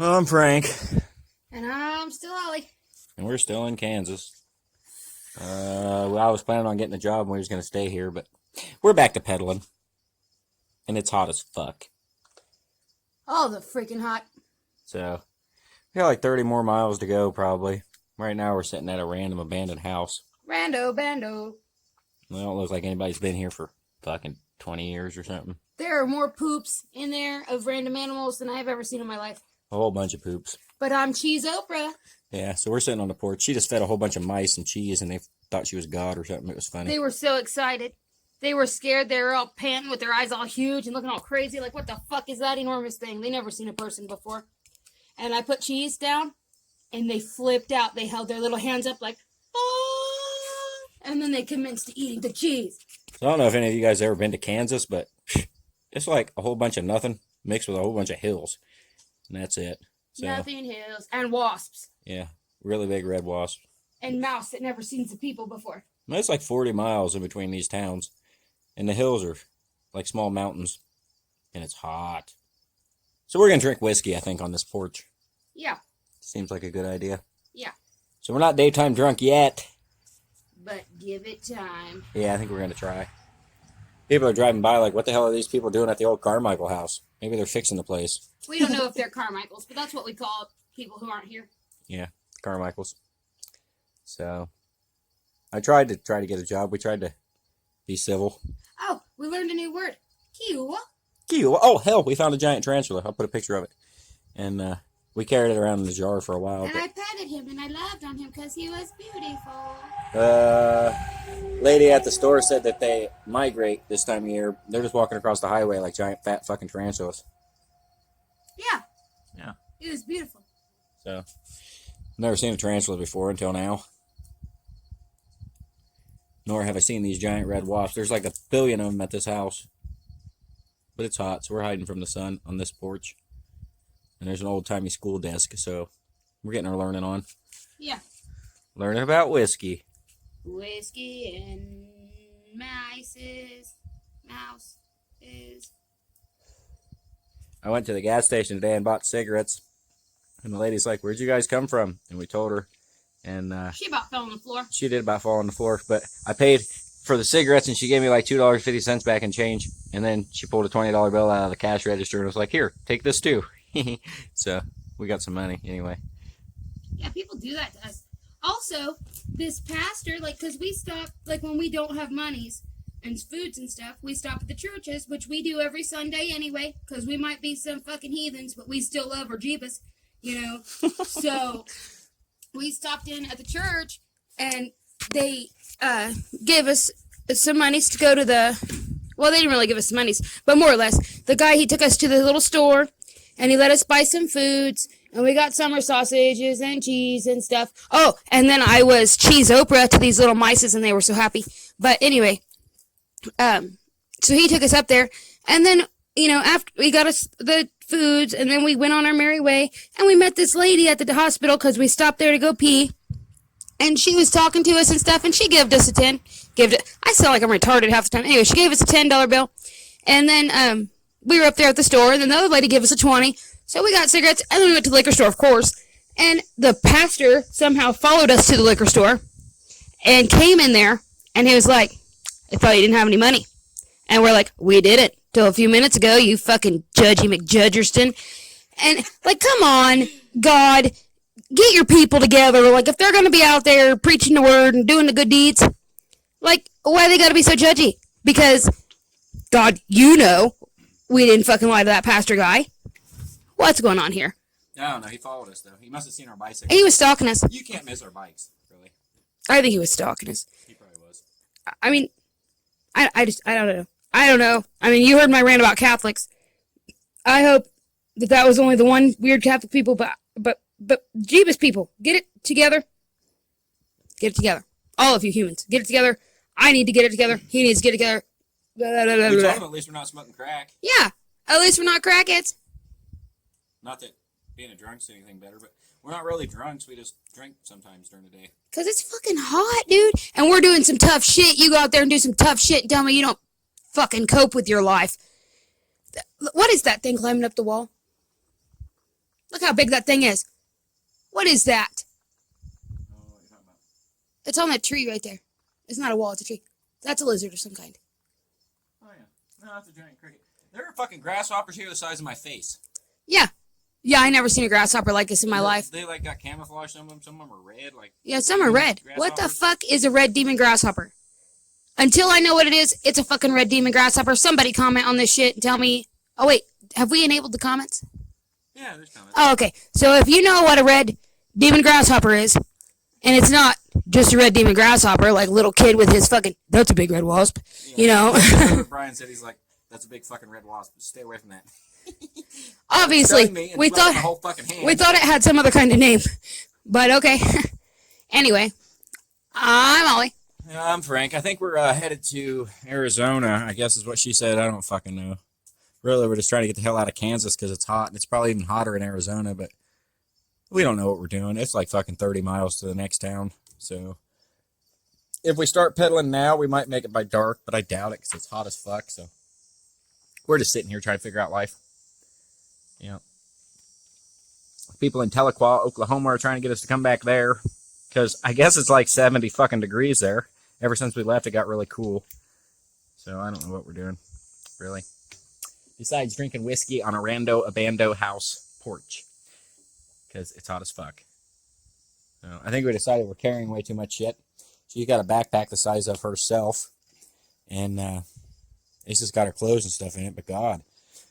I'm Frank. And I'm still Ollie. And we're still in Kansas. I was planning on getting a job and we was going to stay here, but we're back to pedaling. And it's hot as fuck. Oh, the freaking hot. So, we got like 30 more miles to go, probably. Right now, we're sitting at a random abandoned house. Rando bando. It don't look like anybody's been here for fucking 20 years or something. There are more poops in there of random animals than I've ever seen in my life. A whole bunch of poops. But I'm Cheese Oprah. Yeah, so we're sitting on the porch. She just fed a whole bunch of mice and cheese, and they thought she was God or something. It was funny. They were so excited. They were scared. They were all panting with their eyes all huge and looking all crazy. Like, what the fuck is that enormous thing? They never seen a person before. And I put cheese down, and they flipped out. They held their little hands up like, oh, and then they commenced eating the cheese. So I don't know if any of you guys ever been to Kansas, but it's like a whole bunch of nothing mixed with a whole bunch of hills. And that's it. So, Nothing hills. And wasps. yeah, really big red wasps. And mouse that never seen some people before. It's like 40 miles in between these towns. And the hills are like small mountains. And it's hot. So we're going to drink whiskey, I think, on this porch. Yeah. Seems like a good idea. Yeah. So we're not daytime drunk yet. But give it time. Yeah, I think we're going to try. People are driving by like, what the hell are these people doing at the old Carmichael house? Maybe they're fixing the place. We don't know if they're Carmichaels, but that's what we call people who aren't here. Yeah, Carmichaels. So, I tried to get a job. We tried to be civil. Oh, we learned a new word. Kiwa. Oh, hell, we found a giant tarantula. I'll put a picture of it. And we carried it around in a jar for a while. And I petted him and I loved on him because he was beautiful. Lady at the store said that they migrate this time of year. They're just walking across the highway like giant fat fucking tarantulas. Yeah. Yeah. He was beautiful. So, never seen a tarantula before until now. Nor have I seen these giant red wasps. There's like 1 billion of them at this house. But it's hot, so we're hiding from the sun on this porch. And there's an old-timey school desk, so we're getting our learning on. Yeah. Learning about whiskey. Whiskey and mices. Mouses. I went to the gas station today and bought cigarettes. And the lady's like, where'd you guys come from? And we told her. And She about fell on the floor. she did about fall on the floor. But I paid for the cigarettes, and she gave me like $2.50 back in change. And then she pulled a $20 bill out of the cash register and was like, here, take this too. So we got some money anyway. Yeah, people do that to us. Also, this pastor, like, because we stop, like, when we don't have monies and foods and stuff, we stop at the churches, which we do every Sunday anyway, because we might be some fucking heathens, but we still love our Jeebus, you know? So, we stopped in at the church, and they gave us some monies to go to well, they didn't really give us some monies, but more or less. The guy, he took us to the little store, and he let us buy some foods, and we got summer sausages and cheese and stuff. Oh, and then I was Cheese Oprah to these little mices, and they were so happy. But anyway, so he took us up there, and then, you know, after we got us the foods, and then we went on our merry way, and we met this lady at the hospital because we stopped there to go pee, and she was talking to us and stuff, and she gave us a 10. I sound like I'm retarded half the time. Anyway, she gave us a $10 bill, and then, we were up there at the store, and then the other lady gave us a 20. So we got cigarettes, and then we went to the liquor store, of course. And the pastor somehow followed us to the liquor store and came in there, and he was like, I thought you didn't have any money. And we're like, we didn't till a few minutes ago, you fucking Judgy McJudgerston. And, like, come on, God, get your people together. Like, if they're going to be out there preaching the word and doing the good deeds, like, why they got to be so judgy? Because, God, you know, we didn't fucking lie to that pastor guy. What's going on here? I don't know. He followed us, though. He must have seen our bicycle. He was stalking us. You can't miss our bikes, really. I think he was stalking us. He probably was. I mean, I don't know. I don't know. I mean, you heard my rant about Catholics. I hope that was only the one weird Catholic people, but Jeebus people, get it together. Get it together. All of you humans, get it together. I need to get it together. He needs to get it together. Blah, blah, blah, We blah. told him at least we're not smoking crack. Yeah, at least we're not crackheads. Not that being a drunk's anything better, but we're not really drunks. We just drink sometimes during the day. Because it's fucking hot, dude. And we're doing some tough shit. You go out there and do some tough shit and tell me you don't fucking cope with your life. What is that thing climbing up the wall? Look how big that thing is. What is that? It's on that tree right there. It's not a wall, it's a tree. That's a lizard of some kind. Oh, yeah. No, that's a giant cricket. There are fucking grasshoppers here the size of my face. Yeah. Yeah, I never seen a grasshopper like this in my life. They like got camouflage. Some of them are red. Like Yeah, some are red. What the fuck is a red demon grasshopper? Until I know what it is, it's a fucking red demon grasshopper. Somebody comment on this shit and tell me. Oh, wait. Have we enabled the comments? Yeah, there's comments. Oh, okay. So if you know what a red demon grasshopper is, and it's not just a red demon grasshopper, like a little kid with his fucking, that's a big red wasp, you know? Brian said he's like, that's a big fucking red wasp. Stay away from that. Obviously, we thought it had some other kind of name, but okay. Anyway, I'm Ollie. Yeah, I'm Frank. I think we're headed to Arizona, I guess is what she said. I don't fucking know. Really, we're just trying to get the hell out of Kansas because it's hot, and it's probably even hotter in Arizona, but we don't know what we're doing. It's like fucking 30 miles to the next town, so if we start pedaling now, we might make it by dark, but I doubt it because it's hot as fuck, so we're just sitting here trying to figure out life. Yeah. People in Tahlequah, Oklahoma are trying to get us to come back there because I guess it's like 70 fucking degrees there. Ever since we left, it got really cool. So I don't know what we're doing, really. Besides drinking whiskey on a rando abando house porch because it's hot as fuck. So I think we decided we're carrying way too much shit. She's got a backpack the size of herself, and it's just got her clothes and stuff in it, but God.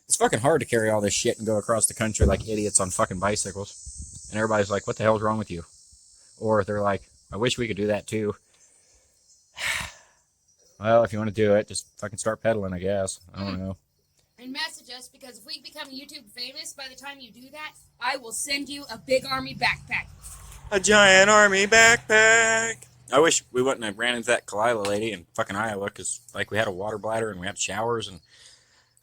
It's fucking hard to carry all this shit and go across the country like idiots on fucking bicycles. And everybody's like, what the hell's wrong with you? Or they're like, I wish we could do that too. Well, if you want to do it, just fucking start pedaling, I guess. I don't know. And message us, because if we become YouTube famous by the time you do that, I will send you a big army backpack. A giant army backpack. I wish we wouldn't have ran into that Kalila lady in fucking Iowa, because like we had a water bladder and we had showers and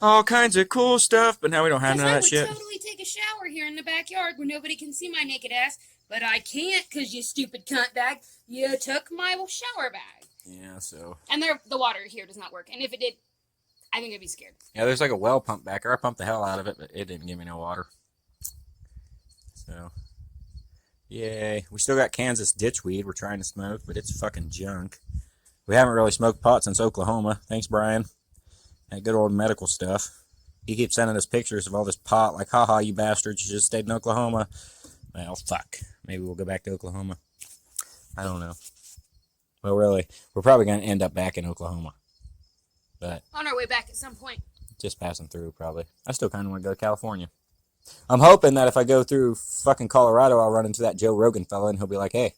all kinds of cool stuff, but now we don't have none of that shit. I would totally take a shower here in the backyard where nobody can see my naked ass, but I can't because you stupid cunt bag. You took my shower bag. Yeah, so. And the water here does not work, and if it did, I think I'd be scared. Yeah, there's like a well pump back there. I pumped the hell out of it, but it didn't give me no water. So, yay. We still got Kansas ditchweed we're trying to smoke, but it's fucking junk. We haven't really smoked pot since Oklahoma. Thanks, Brian. That good old medical stuff. He keeps sending us pictures of all this pot, like, haha, you bastards, you just stayed in Oklahoma. Well, fuck. Maybe we'll go back to Oklahoma. I don't know. Well, really, we're probably going to end up back in Oklahoma. But on our way back at some point. Just passing through, probably. I still kind of want to go to California. I'm hoping that if I go through fucking Colorado, I'll run into that Joe Rogan fella, and he'll be like, hey,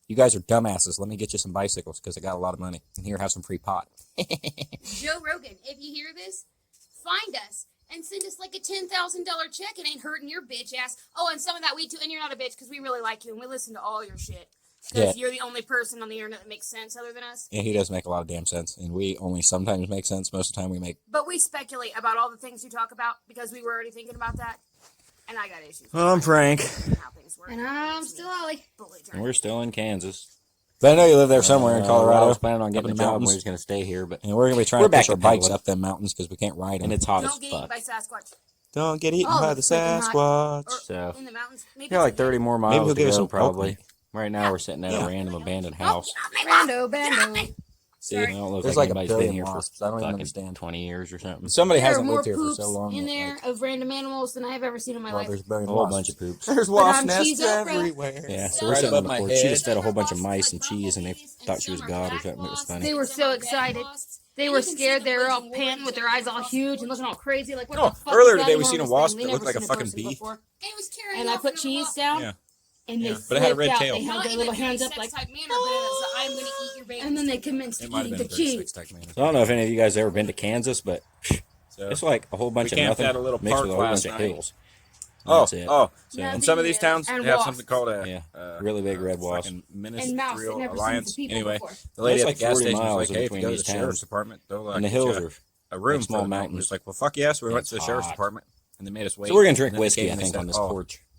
you guys are dumbasses. Let me get you some bicycles, because I got a lot of money. And here, have some free pot. Joe Rogan, if you hear this, find us and send us like a $10,000 check. It ain't hurting your bitch ass. Oh, and some of that weed too. And you're not a bitch because we really like you and we listen to all your shit. Because you're the only person on the internet that makes sense other than us. Yeah, he does make a lot of damn sense. And we only sometimes make sense. Most of the time we make... But we speculate about all the things you talk about because we were already thinking about that. And I got issues. Well, I'm Frank. And I'm still Ollie. And we're still in Kansas. But I know you live there somewhere in Colorado. I was planning on getting a job and we're just going to stay here. But and we're going to be trying to push our bikes up them mountains because we can't ride them. And it's hot as Don't get eaten fuck. by Sasquatch. Don't get eaten by the Sasquatch. So, in the mountains. yeah, like 30 more Maybe miles he'll to give us go, some probably. Right now, we're sitting at a random abandoned house. Rando, bando. See, I don't look there's like like a anybody's been billion here wasps. for I don't even fucking understand. 20 years or something. Somebody There are hasn't more lived here for poops so long. in that, there like, of random animals than I have ever seen in my life. there's a billion A whole wasps. bunch of poops. There's But wasp on nests cheese Oprah. everywhere. Yeah, So so right we're sitting above on the my porch. head. She just fed a whole bunch of mice and cheese, and they thought she was God or something. It was funny. They were so excited. They were scared. They were all panting with their eyes all huge and looking all crazy. Like, what Oh, the fuck earlier is that today we seen a enormous wasp thing? that They looked never like a seen fucking person bee. before. And And I put cheese down. Yeah. And they But it had a flipped red out. tail. They held their little hands up like, and then they commenced It might eating have the been a cheese. six-type man. So I don't know if any of you guys ever been to Kansas, but So, it's like a whole bunch We of camped nothing at a little mixed park with a whole last bunch of night. hills. oh, That's it. oh. So, Yeah. In some of these towns, And they have wasps. something called a Yeah, really big red wasp. fucking And mouse. ministerial They've never alliance. seen people Anyway, before. the lady It's at like the gas 40 station was miles like, in "Hey, if you between go to these the sheriff's towns. department, they'll and the get hills you are a room like small for the night." mountains. We're just like, "Well, fuck yes." We went It's to the sheriff's hot. department, and they made us wait. So we're gonna drink And then they whiskey, came I and they think, said, on this "Oh, porch.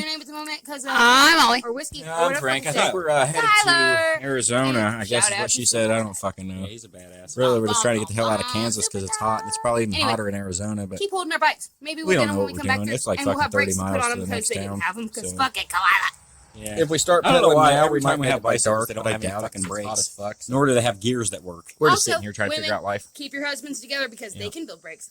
your name at the moment? Cause I'm Ollie. or whiskey. No, or I'm whatever Frank. I you say. think we're headed Tyler. to Arizona. I guess Shout is out what she to said. I don't fucking know. Yeah, he's a badass. Really, we're just trying to get the hell out of Kansas because it's hot. It's probably even Anyway. hotter in Arizona, but Keep holding our bikes. Maybe we we'll don't get them know when we what come we're back doing. there. It's like and we'll fucking have brakes 30 to put miles on to them the because next they didn't town, have them because so- fuck it, Kalila. Yeah. if we start I don't know pedaling why now, every we might time we have have bikes dark. they don't Like have any fucking fucking brakes. hot as fuck. Nor do they have gears that work. We're just Also, sitting here trying to figure women, out life. Keep your husbands together because Yeah. they can build brakes.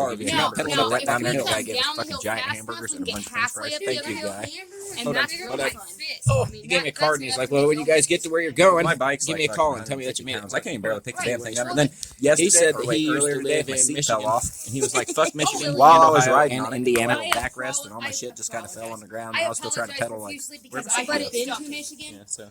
car. give you If a you're number. not No, pedaling right if down we the hill, come I get down the fucking hill giant fast hamburgers enough, and a we bunch can of french get halfway fries. up the Thank other you, hill, guy. and Hold that's on, your hold on. fun. Oh, I mean, he gave me a that's card and he's the like, other well, when you guys get to where you're going, My bike's give like me a fucking call and tell me that you 150 made it. pounds. I can't even barely pick the Right. damn thing up. And then He yesterday, said or that wait, he used earlier to today, live my in seat Michigan, fell off. and he was like, "Fuck Michigan, While I and was Ohio, riding and on it. Indiana." I Backrest and all my shit just kind of fell on the ground. And I was still trying to pedal like. because I've I've been to Michigan. Yeah, so.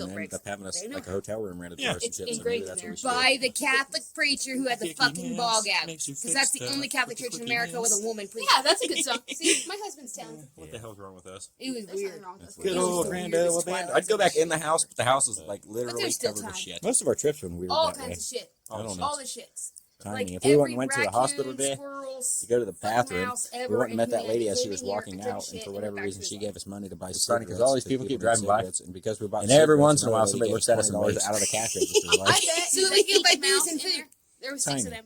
still and ended breaks. up having us They know like a hotel room rented Yeah. for us and It's shit. So ingrained maybe that's in what we there. should By the Catholic preacher who had the Kicking fucking ass ball gag. makes you Because fix that's the stuff only Catholic with the church in quickie America with a hands. woman preacher. Yeah, that's a good song. See, my husband's talented. do. What the hell's wrong with us? It was There's weird. nothing wrong with us. Good It was old the Grand weirdest Old Twilight Band. I'd go back Zone in the house, but the house is like But literally there's still covered with time. shit. Most of our trips when we were All that way. kinds of shit. I don't know. All the shits. Tiny. Like If we every went to the hospital raccoon, today, squirrels, to go to the fucking bathroom, mouse we ever, went and met and that he lady had as she lived was in here walking and took out, shit and for and whatever went back reason, to she his gave us money to buy It's cigarettes. funny 'cause all these to people keep give driving by, cigarettes, and because we bought and every cigarettes, once in a another while lady somebody gave looks at us and $20 waves. out of the cash register. I Like, bet So that they we can keep buy the booze mouse and in food. there. There were 6 Tiny. of them.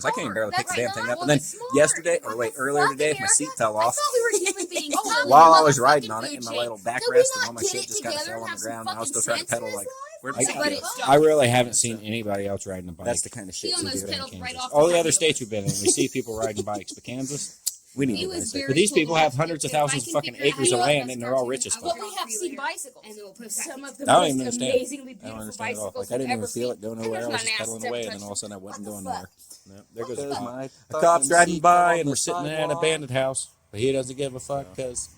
seconds. I can't even barely pick the That's damn thing not up. And then smart. yesterday, What or wait, the earlier fuck, today, my America? seat fell I off. thought we were human beings. While I was Motherfucking riding on it, food and my chain. little Can backrest we and not all my get shit it just kind of together fell on and the have some ground. And I was still fucking trying to pedal sense in like, this where'd life? the seat But go? it's I really haven't seen anybody else riding a bike. That's the kind of shit He we almost do in pedaled right Kansas. off. All the top other of states we've been in, we see people riding bikes, but Kansas, We need He a was bicycle. very but these cool. people have If hundreds of I thousands of can fucking figure out how acres to of do land, it, and they're all rich as I'll fuck. But we have seen bicycles. And then we'll post Some that. of the I don't most even understand. amazingly I don't beautiful understand it all. bicycles Like I didn't we've even ever feel seen. it going And nowhere. I there's was not just an pedaling ass away, to and then touch all of a sudden I wasn't What going the nowhere. Yep, there goes Because the my A cop's fucking riding seat by, fell on and the we're sitting in an sidewalk. abandoned house, but he doesn't give a fuck because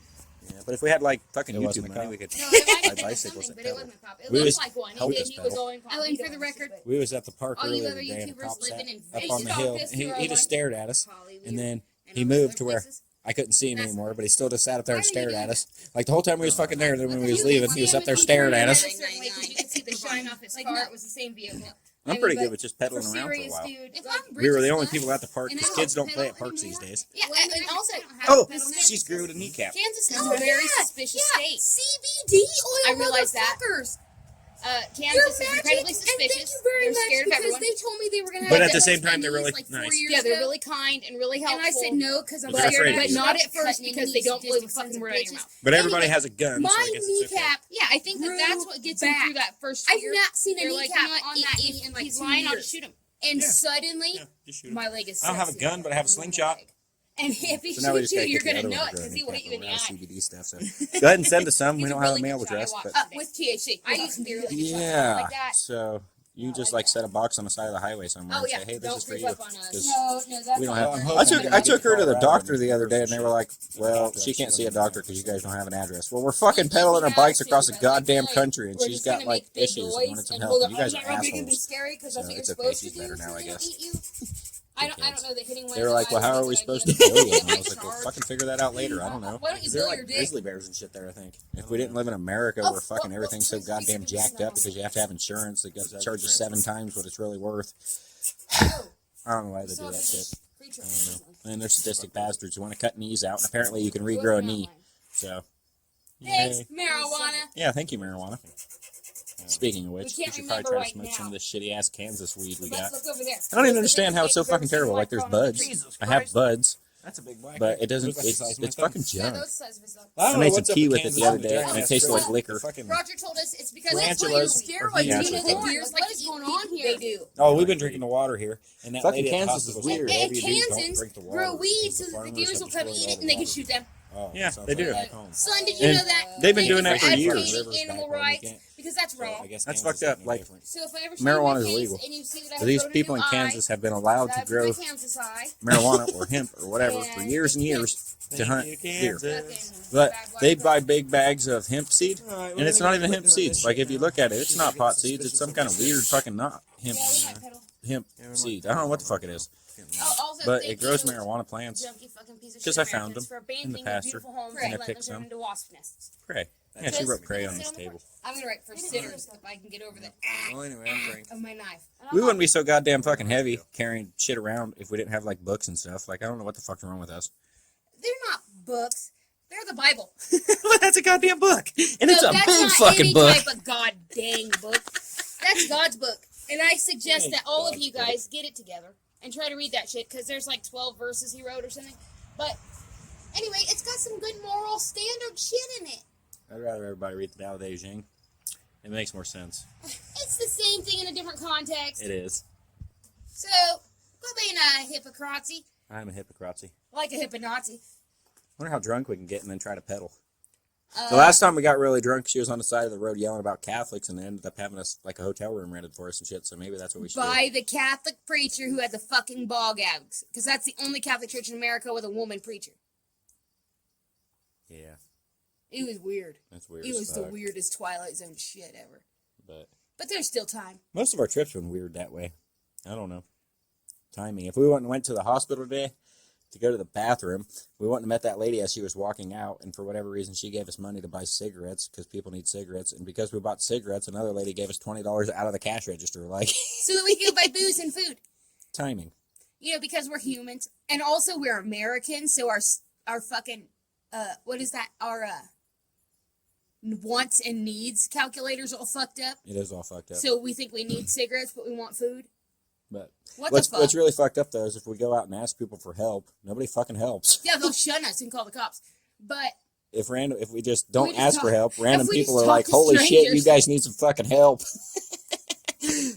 Yeah, but if we had like fucking It wasn't YouTube a money, cop. we could No, it might buy have been bicycles something, that but it pedal. wasn't a cop. It We looked was- like one. He help did. us He was pedal. going. Oh, and for the record, we was at the park All you earlier other today, and a YouTubers cop sat living in up Vegas. on the Stop hill. pissing He your just life. stared at us, Hollywood and then and he all moved other to where places. I couldn't see him That's- anymore, but he still just sat up there and Why did he stared do at that? us. Like the whole time he was fucking there, then when we was leaving, he was up there staring at us. You could see the shine off his Like, car. no. It was the same vehicle. I'm I pretty mean, good with just For pedaling around for a serious, while. dude. If like, I'm We were the rich only as people at the park And I because don't kids don't play pedal at parks these anymore. days. Yeah, and also, Oh, pedal she screwed a kneecap. Kansas is Oh, a very yeah, suspicious yeah. state. CBD oil. I realize that. motherfuckers. Magic, Kansas is incredibly and suspicious. thank you very They're much scared of because everyone. they told me they were gonna. But have at the those same time, they're pennies, really like, nice. 4 years Yeah, they're ago. really kind and really helpful. And I said no because I'm But they're scared afraid of of But you. not at first cutting because into they these don't believe a distant fucking sons of word out of your bitches. mouth. But everybody Anyway, has a gun, so my I guess it's okay. kneecap. Yeah, I think that that's what gets him back. through that first I've year. not seen a They're like, kneecap you know what, on if- that if knee in like he's 2 lying, I'll years. just shoot him. And Yeah. suddenly, Yeah, just shoot 'em. my leg is. I don't have a sexy. gun, but I have a slingshot. And if he So now we shoots just you, gotta you're get the gonna other know one it to because grow he will hit you in the around eye. CBD stuff. So go ahead and send us some. We He's don't a have a really mail good shot. I address, watched but with THC. I use some beer yeah. like that. So you just like set a box on the side of the highway somewhere Oh and yeah, say, "Hey, this don't is for creep you." up on us. 'Cause No, that's we don't not have. right. I took her to the doctor the other day, and they were like, "Well, she can't see a doctor because you guys don't have an address." Well, we're fucking pedaling our bikes across the goddamn country, and We're she's just got gonna like make big issues and noise wanted some and help. hold And you our guys arms are out big and be assholes. scary because So that's what it's you're okay, supposed she's to do. better So now, I they don't guess. eat you. I don't know that hitting one. They were like, "Well, how are we supposed to bill you?" And I was like, "Well, fucking figure that out later. I don't know." Why don't you There are bill like your dick? grizzly bears and shit there. I think if we didn't live in America, where fucking everything's so goddamn jacked up because you have to have insurance that charges 7 times what it's really worth. I don't know why they do that shit. I don't know. And they're sadistic bastards who want to cut knees out, and apparently you can regrow a knee. So, Thanks, yay. marijuana. Yeah, thank you, marijuana. Speaking of which, we can't should probably remember try to right smoke some now. of this shitty ass Kansas weed we got. Let's look over there. I don't even understand how it's so fucking terrible. Like there's buds. Jesus I have Christ. buds, That's a big black. but it doesn't. Looks like the It's size of my it's thumb. fucking Yeah, junk. those size of his stuff. I don't I know made some what's up tea with with it the Kansas other and the day, giant and it ass tasted like squirrel. liquor. Fucking Roger told us it's because Tarantulas that's what you are steroids. huge. You know Yeah, the so- beers like What is going on here? They do. Oh, we've been drinking the water here, and that Fucking lady at the Kansas is hospital weird. said, And "Whatever you do, don't Kansans drink the water, grow weed because so the that the farmers deers have will come destroyed eat all it the and they can water." shoot them. Oh, Yeah, sounds they do. like back home. Son, did you And know that? they've been They doing that for are years. advocating Rivers animal back home, you rights can't- because that's So I wrong. guess That's Kansas fucked up, is no like- different. So if I ever Marijuana see is my face illegal. and you see that I So have these grown a people new in eye, Kansas have been allowed to that's grow my Kansas eye. marijuana or hemp or whatever for And years and it's years to Thank hunt you, deer. Kansas. But Bad black they girl. buy big bags of hemp seed, All right, and well, it's then not we even quit hemp doing seeds. this Like shit if you now. look at it, it's Shit, not we pot get seeds. It's suspicious some of kind of this. weird fucking not hemp Yeah, we might pedal. hemp Yeah, we might seed. I don't know what the fuck it is, Oh, also, but thank it grows you, marijuana plants. junky fucking piece of 'Cause shit I found Americans them for abandoning in the your pasture, beautiful homes and I letting picked them turn some. into wasp nests. Prey. Yeah, she wrote prey on this table. I'm gonna write for sitters if I can get over the Well, anyway, I'm drinking. of my knife. We wouldn't be so goddamn fucking heavy carrying shit around if we didn't have like books and stuff. Like I don't know what the fuck's wrong with us. They're not books. They're the Bible. Well, that's a goddamn book, and it's No, a that's big not fucking any book. type of god dang book. That's God's book. And I suggest that all of you guys get it together and try to read that shit because there's like 12 verses he wrote or something. But anyway, it's got some good moral standard shit in it. I'd rather everybody read the Tao Te Ching. It makes more sense. It's the same thing in a different context. It is. So, quit being a hypocrisy, I'm a hypocrisy. like a hypnonazi. Wonder how drunk we can get and then try to pedal. The last time we got really drunk, she was on the side of the road yelling about Catholics, and they ended up having us like a hotel room rented for us and shit. So maybe that's what we should By the Catholic preacher who had the fucking bog eggs. Because that's the only Catholic church in America with a woman preacher. do. Yeah, It was weird. that's weird. It as was the fuck. weirdest Twilight Zone shit ever. But But there's still time. most of our trips went weird that way. I don't know. Timing. If we went to the hospital today to go to the bathroom, we wouldn't have met that lady as she was walking out, and for whatever reason, she gave us money to buy cigarettes because people need cigarettes, and because we bought cigarettes, another lady gave us $20 out of the cash register. Like, So that we can buy booze and food. timing. You know, because we're humans. And also we're Americans, so our fucking, what is that? Our, wants and needs calculators all fucked up. It is all fucked up. So we think we need cigarettes, but we want food. But What the fuck? what's really fucked up though is if we go out and ask people for help, nobody fucking helps. Yeah, they'll shun us and call the cops. But If we just don't just ask for talk- help, random if we people just are talk like, to "Holy shit, you strangers." guys need some fucking help."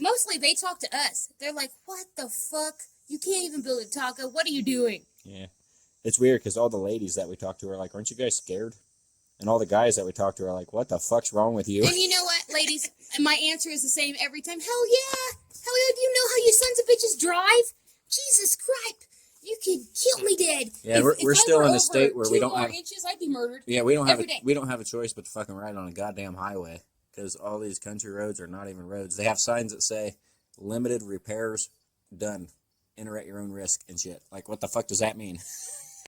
mostly they talk to us. They're like, what the fuck? You can't even build a taco. What are you doing? Yeah, it's weird because all the ladies that we talk to are like, "Aren't you guys scared?" And all the guys that we talk to are like, "What the fuck's wrong with you?" And you know what, ladies? My answer is the same every time. Hell yeah! Hell yeah! Do you know how you sons of bitches drive? Jesus Christ! You could kill me dead. Yeah, If we're I still were in a over state where we 2 don't more have. inches, I'd be murdered. Yeah, we don't have every day. we don't have a choice but to fucking ride on a goddamn highway because all these country roads are not even roads. They have signs that say "limited repairs done, enter at your own risk" and shit. Like, what the fuck does that mean?